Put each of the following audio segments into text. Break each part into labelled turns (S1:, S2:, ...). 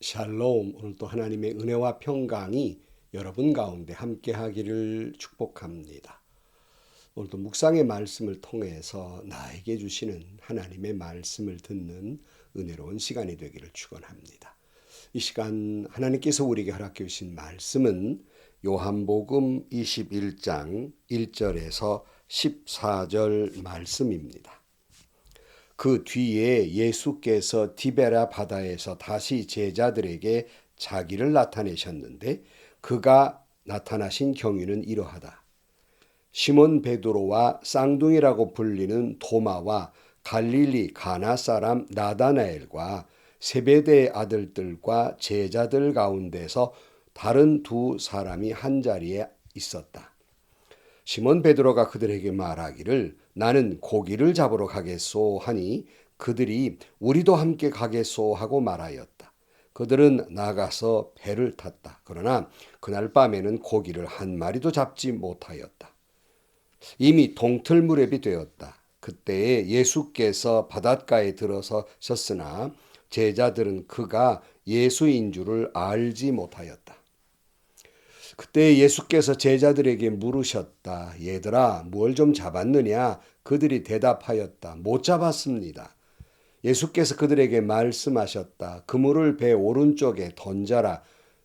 S1: 샬롬. 오늘도 하나님의 은혜와 평강이 여러분 가운데 함께 하기를 축복합니다. 오늘도 묵상의 말씀을 통해서 나에게 주시는 하나님의 말씀을 듣는 은혜로운 시간이 되기를 축원합니다. 이 시간 하나님께서 우리에게 허락해 주신 말씀은 요한복음 21장 1절에서 14절 말씀입니다. 그 뒤에 예수께서 디베라 바다에서 다시 제자들에게 자기를 나타내셨는데 그가 나타나신 경위는 이러하다. 시몬 베드로와 쌍둥이라고 불리는 도마와 갈릴리 가나 사람 나다나엘과 세베대의 아들들과 제자들 가운데서 다른 두 사람이 한자리에 있었다. 시몬 베드로가 그들에게 말하기를 나는 고기를 잡으러 가겠소 하니 그들이 우리도 함께 가겠소 하고 말하였다. 그들은 나가서 배를 탔다. 그러나 그날 밤에는 고기를 한 마리도 잡지 못하였다. 이미 동틀 무렵이 되었다. 그때에 예수께서 바닷가에 들어서셨으나 제자들은 그가 예수인 줄을 알지 못하였다. 그때 예수께서 제자들에게 물으셨다. 얘들아, 뭘 좀 잡았느냐? 그들이 대답하였다. 못 잡았습니다. 예수께서 그들에게 말씀하셨다. 그물을 배 오른쪽에 던져라.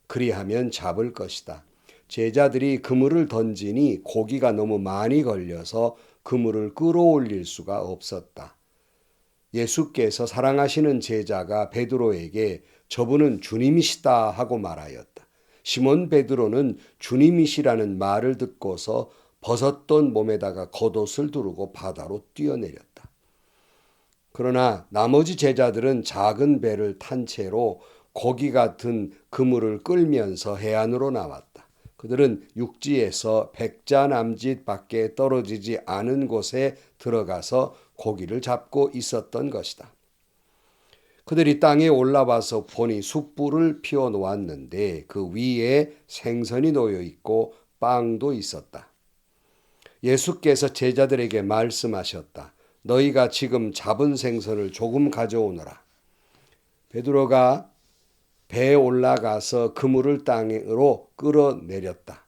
S1: 그리하면 잡을 것이다. 제자들이 그물을 던지니 고기가 너무 많이 걸려서 그물을 끌어올릴 수가 없었다. 예수께서 사랑하시는 제자가 베드로에게 저분은 주님이시다 하고 말하였다. 시몬 베드로는 주님이시라는 말을 듣고서 벗었던 몸에다가 겉옷을 두르고 바다로 뛰어내렸다. 그러나 나머지 제자들은 작은 배를 탄 채로 고기가 든 그물을 끌면서 해안으로 나왔다. 그들은 육지에서 백자 남짓 밖에 떨어지지 않은 곳에 들어가서 고기를 잡고 있었던 것이다. 그들이 땅에 올라와서 보니 숯불을 피워 놓았는데 그 위에 생선이 놓여 있고 빵도 있었다. 예수께서 제자들에게 말씀하셨다. 너희가 지금 잡은 생선을 조금 가져오너라. 베드로가 배에 올라가서 그물을 땅으로 끌어내렸다.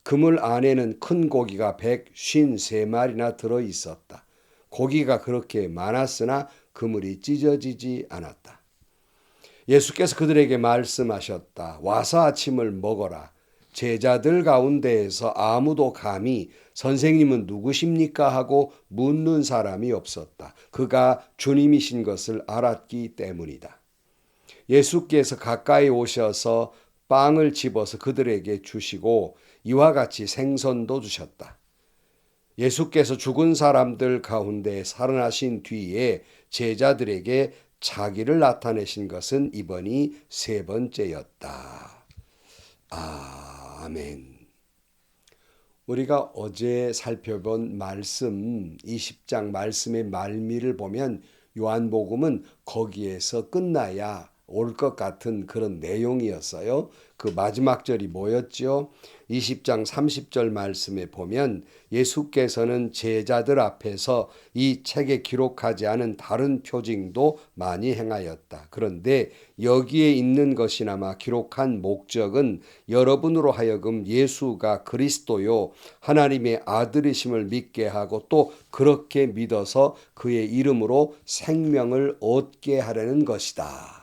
S1: 그물 안에는 큰 고기가 153마리나 들어 있었다. 고기가 그렇게 많았으나 그물이 찢어지지 않았다. 예수께서 그들에게 말씀하셨다. 와서 아침을 먹어라. 제자들 가운데에서 아무도 감히 선생님은 누구십니까 하고 묻는 사람이 없었다. 그가 주님이신 것을 알았기 때문이다. 예수께서 가까이 오셔서 빵을 집어서 그들에게 주시고 이와 같이 생선도 주셨다. 예수께서 죽은 사람들 가운데 살아나신 뒤에 제자들에게 자기를 나타내신 것은 이번이 세 번째였다. 아멘. 우리가 어제 살펴본 말씀 20장 말씀의 말미를 보면 요한복음은 거기에서 끝나야 올 것 같은 그런 내용이었어요. 그 마지막 절이 뭐였죠? 20장 30절 말씀에 보면 예수께서는 제자들 앞에서 이 책에 기록하지 않은 다른 표징도 많이 행하였다. 그런데 여기에 있는 것이나마 기록한 목적은 여러분으로 하여금 예수가 그리스도요 하나님의 아들이심을 믿게 하고 또 그렇게 믿어서 그의 이름으로 생명을 얻게 하려는 것이다.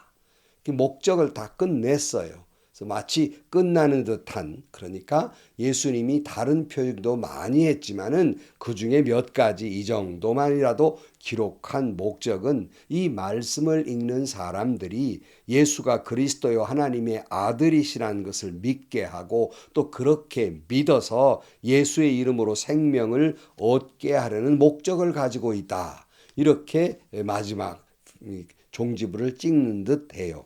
S1: 목적을 다 끝냈어요. 그래서 마치 끝나는 듯한, 그러니까 예수님이 다른 표현도 많이 했지만은 그 중에 몇 가지 이 정도만이라도 기록한 목적은 이 말씀을 읽는 사람들이 예수가 그리스도요 하나님의 아들이시라는 것을 믿게 하고 또 그렇게 믿어서 예수의 이름으로 생명을 얻게 하려는 목적을 가지고 있다. 이렇게 마지막 종지부를 찍는 듯 해요.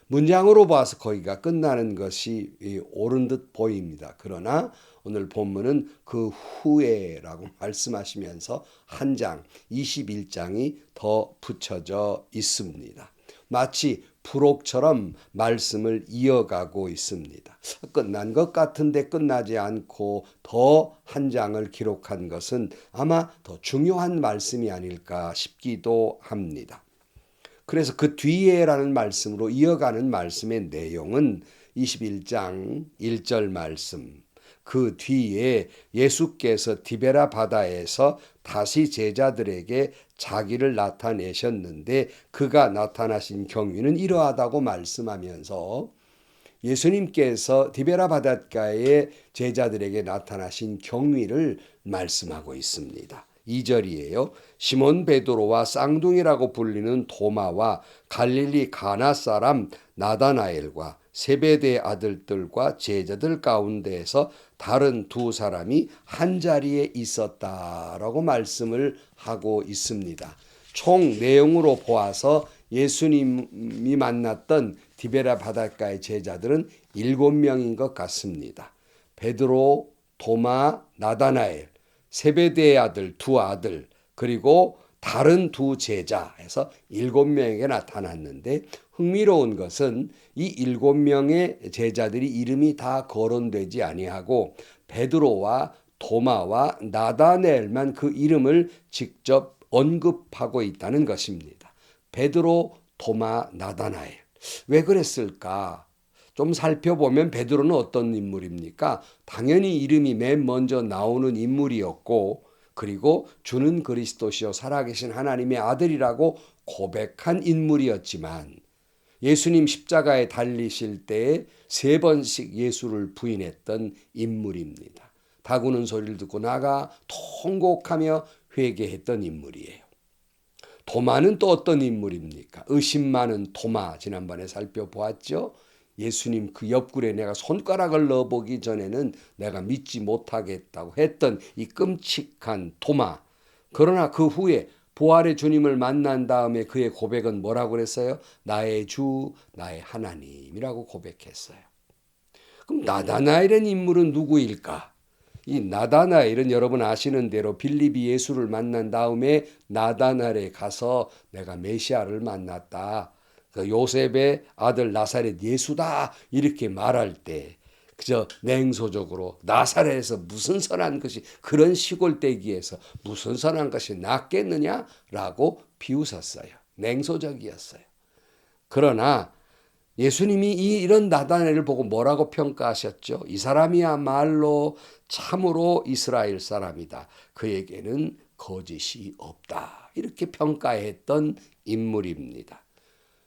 S1: 문장으로 봐서 거기가 끝나는 것이 옳은 듯 보입니다. 그러나 오늘 본문은 그 후에라고 말씀하시면서 한 장, 21장이 더 붙여져 있습니다. 마치 부록처럼 말씀을 이어가고 있습니다. 끝난 것 같은데 끝나지 않고 더 한 장을 기록한 것은 아마 더 중요한 말씀이 아닐까 싶기도 합니다. 그래서 그 뒤에라는 말씀으로 이어가는 말씀의 내용은 21장 1절 말씀. 그 뒤에 예수께서 디베라 바다에서 다시 제자들에게 자기를 나타내셨는데 그가 나타나신 경위는 이러하다고 말씀하면서 예수님께서 디베라 바닷가에 제자들에게 나타나신 경위를 말씀하고 있습니다. 2절이에요. 시몬 베드로와 쌍둥이라고 불리는 도마와 갈릴리 가나 사람 나다나엘과 세베대의 아들들과 제자들 가운데에서 다른 두 사람이 한 자리에 있었다라고 말씀을 하고 있습니다. 총 내용으로 보아서 예수님이 만났던 디베라 바닷가의 제자들은 7명인 것 같습니다. 베드로, 도마, 나다나엘, 세베대의 아들, 두 아들, 그리고 다른 두 제자 해서 7명에게 나타났는데 흥미로운 것은 이 7명의 제자들이 이름이 다 거론되지 아니하고 베드로와 도마와 나다나엘만 그 이름을 직접 언급하고 있다는 것입니다. 베드로, 도마, 나다나엘. 왜 그랬을까? 좀 살펴보면 베드로는 어떤 인물입니까? 당연히 이름이 맨 먼저 나오는 인물이었고 그리고 주는 그리스도시요 살아계신 하나님의 아들이라고 고백한 인물이었지만 예수님 십자가에 달리실 때에 3번씩 예수를 부인했던 인물입니다. 다구는 소리를 듣고 나가 통곡하며 회개했던 인물이에요. 도마는 또 어떤 인물입니까? 의심 많은 도마 지난번에 살펴보았죠. 예수님 그 옆구리에 내가 손가락을 넣어보기 전에는 내가 믿지 못하겠다고 했던 이 끔찍한 도마. 그러나 그 후에 부활의 주님을 만난 다음에 그의 고백은 뭐라고 그랬어요? 나의 주, 나의 하나님이라고 고백했어요. 그럼 나다나엘의 인물은 누구일까? 이 나다나엘은 여러분 아시는 대로 빌립이 예수를 만난 다음에 나다나엘에 가서 내가 메시아를 만났다. 그 요셉의 아들 나사렛 예수다 이렇게 말할 때 그저 냉소적으로 나사렛에서 무슨 선한 것이 그런 시골떼기에서 무슨 선한 것이 낫겠느냐라고 비웃었어요. 냉소적이었어요. 그러나 예수님이 이런 나다나엘을 보고 뭐라고 평가하셨죠? 이 사람이야말로 참으로 이스라엘 사람이다. 그에게는 거짓이 없다. 이렇게 평가했던 인물입니다.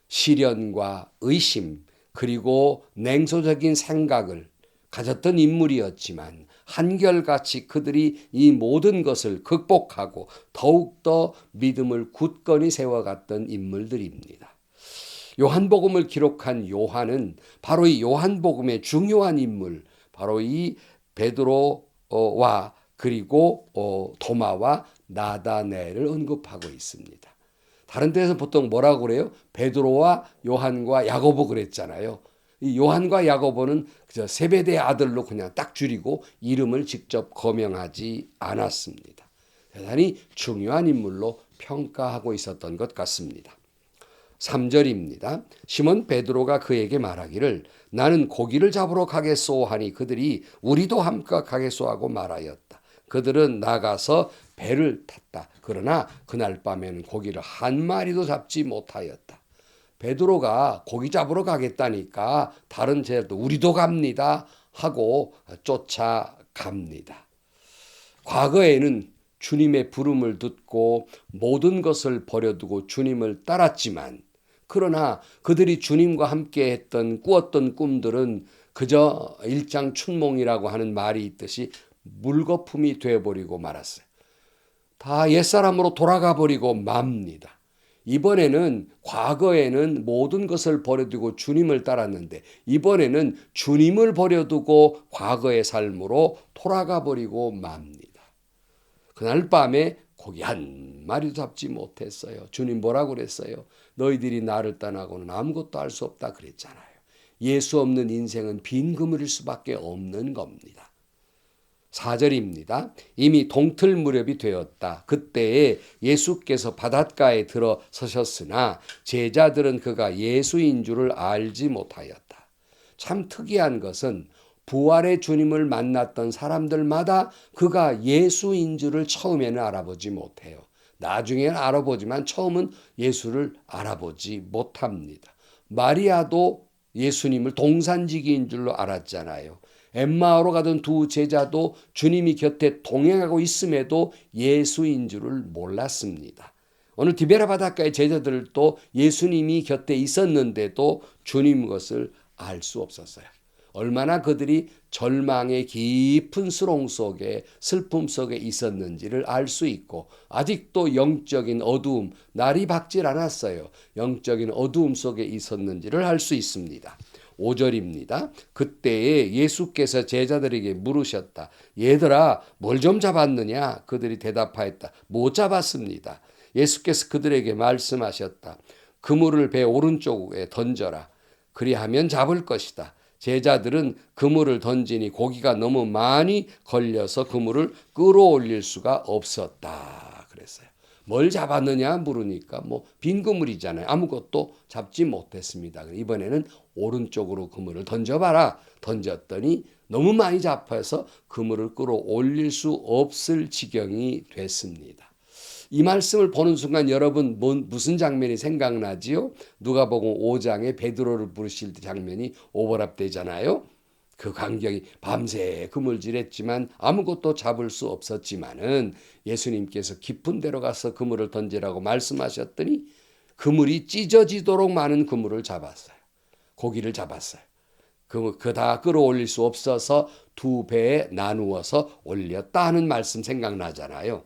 S1: 시련과 의심 그리고 냉소적인 생각을 가졌던 인물이었지만 한결같이 그들이 이 모든 것을 극복하고 더욱더 믿음을 굳건히 세워갔던 인물들입니다. 요한복음을 기록한 요한은 바로 이 요한복음의 중요한 인물, 바로 이 베드로와 그리고 도마와 나다나엘을 언급하고 있습니다. 다른 데서 보통 뭐라고 그래요? 베드로와 요한과 야고보 그랬잖아요. 이 요한과 야고보는 그저 세베대의 아들로 그냥 딱 줄이고 이름을 직접 거명하지 않았습니다. 대단히 중요한 인물로 평가하고 있었던 것 같습니다. 3절입니다. 시몬 베드로가 그에게 말하기를 나는 고기를 잡으러 가겠소 하니 그들이 우리도 함께 가겠소 하고 말하였다. 그들은 나가서 배를 탔다. 그러나 그날 밤에는 고기를 한 마리도 잡지 못하였다. 베드로가 고기 잡으러 가겠다니까 다른 제자도 우리도 갑니다 하고 쫓아갑니다. 과거에는 주님의 부름을 듣고 모든 것을 버려두고 주님을 따랐지만 그러나 그들이 주님과 함께 했던 꾸었던 꿈들은 그저 일장춘몽이라고 하는 말이 있듯이 물거품이 되어버리고 말았어요. 다 옛사람으로 돌아가 버리고 맙니다. 이번에는 과거에는 모든 것을 버려두고 주님을 따랐는데 이번에는 주님을 버려두고 과거의 삶으로 돌아가 버리고 맙니다. 그날 밤에 고기 한 마리도 잡지 못했어요. 주님 뭐라고 그랬어요? 너희들이 나를 떠나고는 아무것도 할 수 없다 그랬잖아요. 예수 없는 인생은 빈 그물일 수밖에 없는 겁니다. 4절입니다. 이미 동틀 무렵이 되었다. 그때에 예수께서 바닷가에 들어서셨으나 제자들은 그가 예수인 줄을 알지 못하였다. 참 특이한 것은 부활의 주님을 만났던 사람들마다 그가 예수인 줄을 처음에는 알아보지 못해요. 나중에는 알아보지만 처음은 예수를 알아보지 못합니다. 마리아도 예수님을 동산지기인 줄로 알았잖아요. 엠마오로 가던 두 제자도 주님이 곁에 동행하고 있음에도 예수인 줄을 몰랐습니다. 오늘 디베라 바닷가의 제자들도 예수님이 곁에 있었는데도 주님 것을 알 수 없었어요. 얼마나 그들이 절망의 깊은 수렁 속에 슬픔 속에 있었는지를 알 수 있고 아직도 영적인 어두움, 날이 밝질 않았어요. 영적인 어두움 속에 있었는지를 알 수 있습니다. 5절입니다. 그때에 예수께서 제자들에게 물으셨다. 얘들아, 뭘 좀 잡았느냐? 그들이 대답하였다. 못 잡았습니다. 예수께서 그들에게 말씀하셨다. 그물을 배 오른쪽에 던져라. 그리하면 잡을 것이다. 제자들은 그물을 던지니 고기가 너무 많이 걸려서 그물을 끌어올릴 수가 없었다. 그랬어요. 뭘 잡았느냐 물으니까 빈 그물이잖아요. 아무것도 잡지 못했습니다. 이번에는 오른쪽으로 그물을 던져봐라. 던졌더니 너무 많이 잡혀서 그물을 끌어올릴 수 없을 지경이 됐습니다. 이 말씀을 보는 순간 여러분 무슨 장면이 생각나지요? 누가복음 5장에 베드로를 부르실 장면이 오버랩되잖아요. 그 광경이 밤새 그물질했지만 아무것도 잡을 수 없었지만은 예수님께서 깊은 데로 가서 그물을 던지라고 말씀하셨더니 그물이 찢어지도록 많은 그물을 잡았어요. 고기를 잡았어요. 그 다 끌어올릴 수 없어서 두 배에 나누어서 올렸다 하는 말씀 생각나잖아요.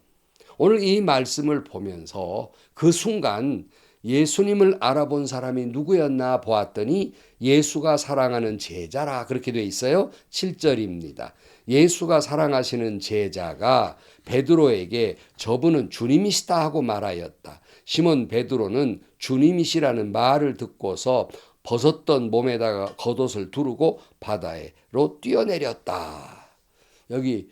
S1: 오늘 이 말씀을 보면서 그 순간 예수님을 알아본 사람이 누구였나 보았더니 예수가 사랑하는 제자라 그렇게 돼 있어요. 7절입니다. 예수가 사랑하시는 제자가 베드로에게 저분은 주님이시다 하고 말하였다. 시몬 베드로는 주님이시라는 말을 듣고서 벗었던 몸에다가 겉옷을 두르고 바다로 뛰어내렸다. 여기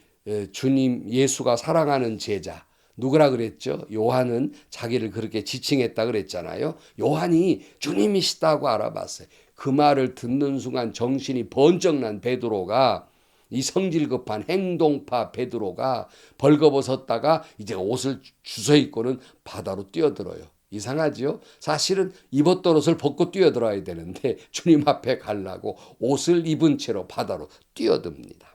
S1: 주님 예수가 사랑하는 제자 누구라 그랬죠? 요한은 자기를 그렇게 지칭했다 그랬잖아요. 요한이 주님이시다고 알아봤어요. 그 말을 듣는 순간 정신이 번쩍 난 베드로가 이 성질 급한 행동파 베드로가 벌거벗었다가 이제 옷을 주워 입고는 바다로 뛰어들어요. 이상하지요? 사실은 입었던 옷을 벗고 뛰어들어야 되는데 주님 앞에 가려고 옷을 입은 채로 바다로 뛰어듭니다.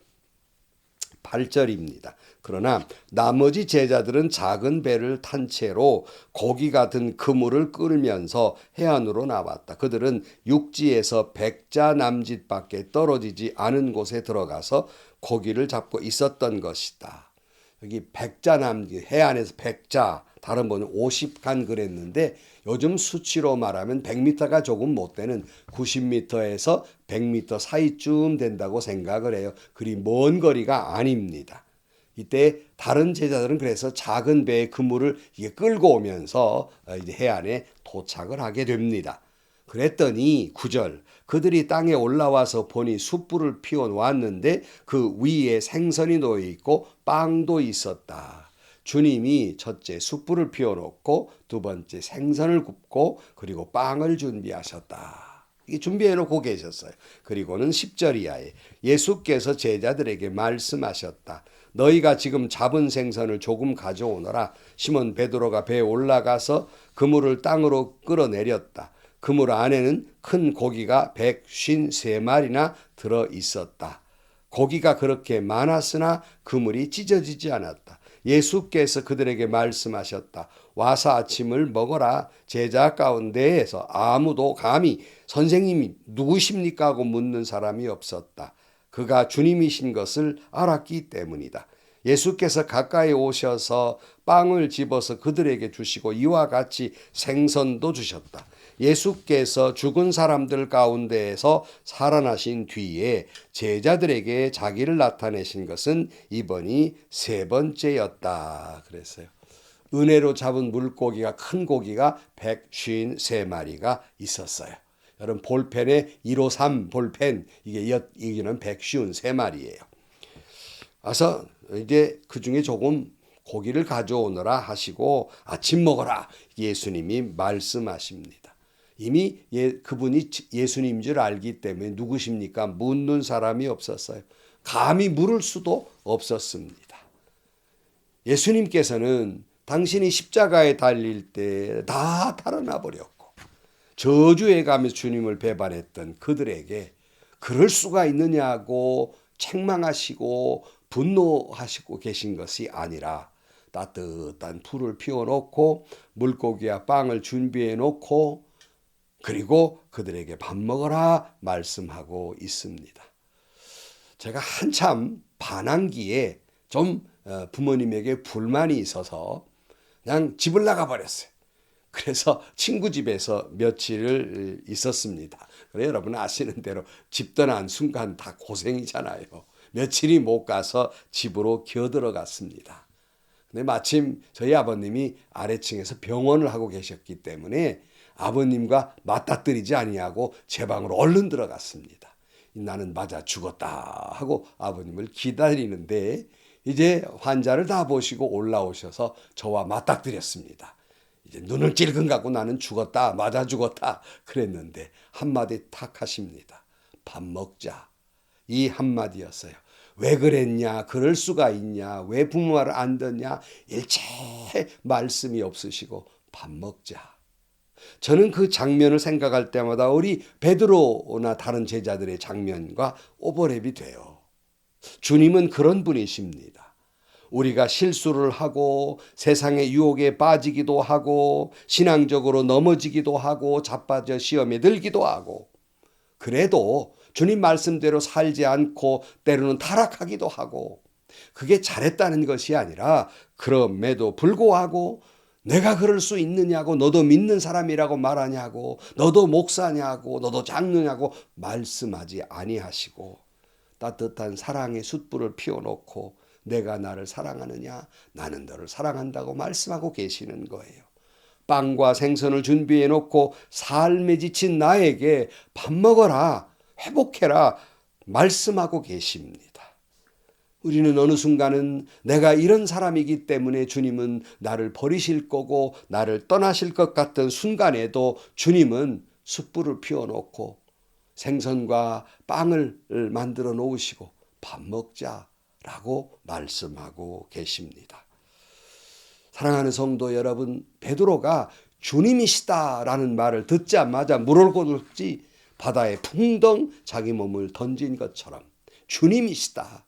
S1: 8절입니다. 그러나 나머지 제자들은 작은 배를 탄 채로 고기가 든 그물을 끌면서 해안으로 나왔다. 그들은 육지에서 100자 남짓밖에 떨어지지 않은 곳에 들어가서 고기를 잡고 있었던 것이다. 여기 100자 남짓, 해안에서 100자, 다른 분은 50간 그랬는데 요즘 수치로 말하면 100m가 조금 못 되는 90m에서 100m 사이쯤 된다고 생각을 해요. 그리 먼 거리가 아닙니다. 이때 다른 제자들은 그래서 작은 배의 그물을 끌고 오면서 이제 해안에 도착을 하게 됩니다. 그랬더니 9절 그들이 땅에 올라와서 보니 숯불을 피워 놓았는데 그 위에 생선이 놓여 있고 빵도 있었다. 주님이 첫째 숯불을 피워놓고 두 번째 생선을 굽고 그리고 빵을 준비하셨다. 이 준비해놓고 계셨어요. 그리고는 10절 이하에 예수께서 제자들에게 말씀하셨다. 너희가 지금 잡은 생선을 조금 가져오너라. 시몬 베드로가 배에 올라가서 그물을 땅으로 끌어내렸다. 그물 안에는 큰 고기가 153마리나 들어 있었다. 고기가 그렇게 많았으나 그물이 찢어지지 않았다. 예수께서 그들에게 말씀하셨다. 와서 아침을 먹어라. 제자 가운데에서 아무도 감히 선생님이 누구십니까 하고 묻는 사람이 없었다. 그가 주님이신 것을 알았기 때문이다. 예수께서 가까이 오셔서 빵을 집어서 그들에게 주시고 이와 같이 생선도 주셨다. 예수께서 죽은 사람들 가운데에서 살아나신 뒤에 제자들에게 자기를 나타내신 것은 이번이 세 번째였다. 그랬어요. 은혜로 잡은 물고기가 큰 고기가 153마리가 있었어요. 여러분 볼펜에 153 볼펜 이게는 153마리예요. 그래서 이제 그 중에 조금 고기를 가져오너라 하시고 아침 먹어라 예수님이 말씀하십니다. 이미 그분이 예수님인 줄 알기 때문에 누구십니까? 묻는 사람이 없었어요. 감히 물을 수도 없었습니다. 예수님께서는 당신이 십자가에 달릴 때 다 달아나 버렸고 저주에 가면서 주님을 배반했던 그들에게 그럴 수가 있느냐고 책망하시고 분노하시고 계신 것이 아니라 따뜻한 불을 피워놓고 물고기와 빵을 준비해 놓고 그리고 그들에게 밥 먹어라 말씀하고 있습니다. 제가 한참 반항기에 좀 부모님에게 불만이 있어서 그냥 집을 나가 버렸어요. 그래서 친구 집에서 며칠을 있었습니다. 그래 여러분 아시는 대로 집 떠난 순간 다 고생이잖아요. 며칠이 못 가서 집으로 기어들어갔습니다. 근데 마침 저희 아버님이 아래층에서 병원을 하고 계셨기 때문에 아버님과 맞닥뜨리지 아니하고 제 방으로 얼른 들어갔습니다. 나는 맞아 죽었다 하고 아버님을 기다리는데 이제 환자를 다 보시고 올라오셔서 저와 맞닥뜨렸습니다. 이제 눈을 찔끔 감고 나는 죽었다, 맞아 죽었다 그랬는데 한마디 탁 하십니다. 밥 먹자. 이 한마디였어요. 왜 그랬냐, 그럴 수가 있냐, 왜 부모 말을 안 듣냐, 일체 말씀이 없으시고 밥 먹자. 저는 그 장면을 생각할 때마다 우리 베드로나 다른 제자들의 장면과 오버랩이 돼요. 주님은 그런 분이십니다. 우리가 실수를 하고 세상의 유혹에 빠지기도 하고 신앙적으로 넘어지기도 하고 자빠져 시험에 들기도 하고 그래도 주님 말씀대로 살지 않고 때로는 타락하기도 하고 그게 잘했다는 것이 아니라 그럼에도 불구하고 내가 그럴 수 있느냐고 너도 믿는 사람이라고 말하냐고 너도 목사냐고 너도 장로냐고 말씀하지 아니하시고 따뜻한 사랑의 숯불을 피워놓고 내가 나를 사랑하느냐 나는 너를 사랑한다고 말씀하고 계시는 거예요. 빵과 생선을 준비해 놓고 삶에 지친 나에게 밥 먹어라 회복해라 말씀하고 계십니다. 우리는 어느 순간은 내가 이런 사람이기 때문에 주님은 나를 버리실 거고 나를 떠나실 것 같은 순간에도 주님은 숯불을 피워놓고 생선과 빵을 만들어 놓으시고 밥 먹자라고 말씀하고 계십니다. 사랑하는 성도 여러분, 베드로가 주님이시다라는 말을 듣자마자 물올고들지 바다에 풍덩 자기 몸을 던진 것처럼 주님이시다.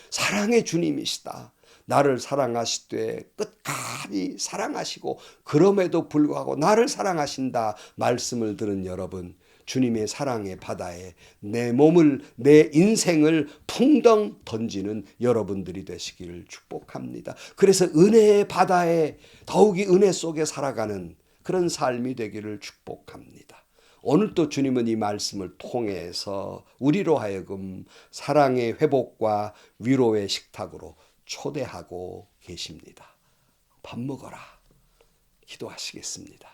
S1: 사랑의 주님이시다. 나를 사랑하시되 끝까지 사랑하시고 그럼에도 불구하고 나를 사랑하신다 말씀을 들은 여러분, 주님의 사랑의 바다에 내 몸을 내 인생을 풍덩 던지는 여러분들이 되시기를 축복합니다. 그래서 은혜의 바다에 더욱이 은혜 속에 살아가는 그런 삶이 되기를 축복합니다. 오늘도 주님은 이 말씀을 통해서 우리로 하여금 사랑의 회복과 위로의 식탁으로 초대하고 계십니다. 밥 먹어라. 기도하시겠습니다.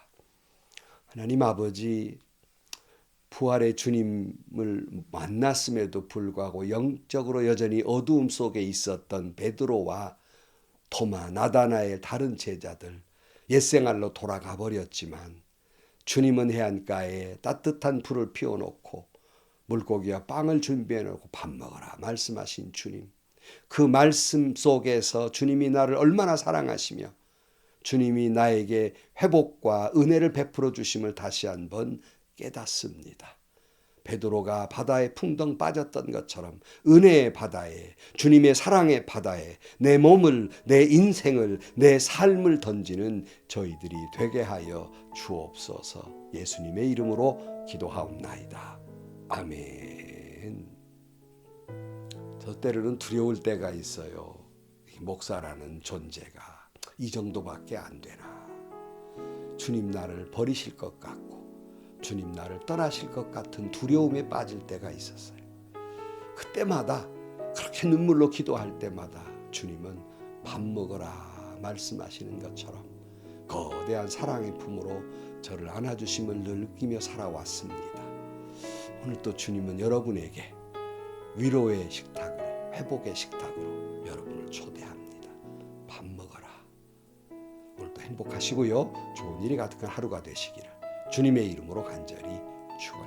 S1: 하나님 아버지, 부활의 주님을 만났음에도 불구하고 영적으로 여전히 어두움 속에 있었던 베드로와 토마, 나다나엘 다른 제자들 옛생활로 돌아가 버렸지만 주님은 해안가에 따뜻한 불을 피워놓고 물고기와 빵을 준비해놓고 밥 먹어라 말씀하신 주님. 그 말씀 속에서 주님이 나를 얼마나 사랑하시며 주님이 나에게 회복과 은혜를 베풀어 주심을 다시 한번 깨닫습니다. 베드로가 바다에 풍덩 빠졌던 것처럼 은혜의 바다에 주님의 사랑의 바다에 내 몸을 내 인생을 내 삶을 던지는 저희들이 되게 하여 주옵소서. 예수님의 이름으로 기도하옵나이다. 아멘. 저 때로는 두려울 때가 있어요. 목사라는 존재가 이 정도밖에 안 되나. 주님 나를 버리실 것 같고 주님 나를 떠나실 것 같은 두려움에 빠질 때가 있었어요. 그때마다 그렇게 눈물로 기도할 때마다 주님은 밥 먹어라 말씀하시는 것처럼 거대한 사랑의 품으로 저를 안아주심을 느끼며 살아왔습니다. 오늘 또 주님은 여러분에게 위로의 식탁으로 회복의 식탁으로 여러분을 초대합니다. 밥 먹어라. 오늘도 행복하시고요. 좋은 일이 가득한 하루가 되시기를 주님의 이름으로 간절히 축원합니다.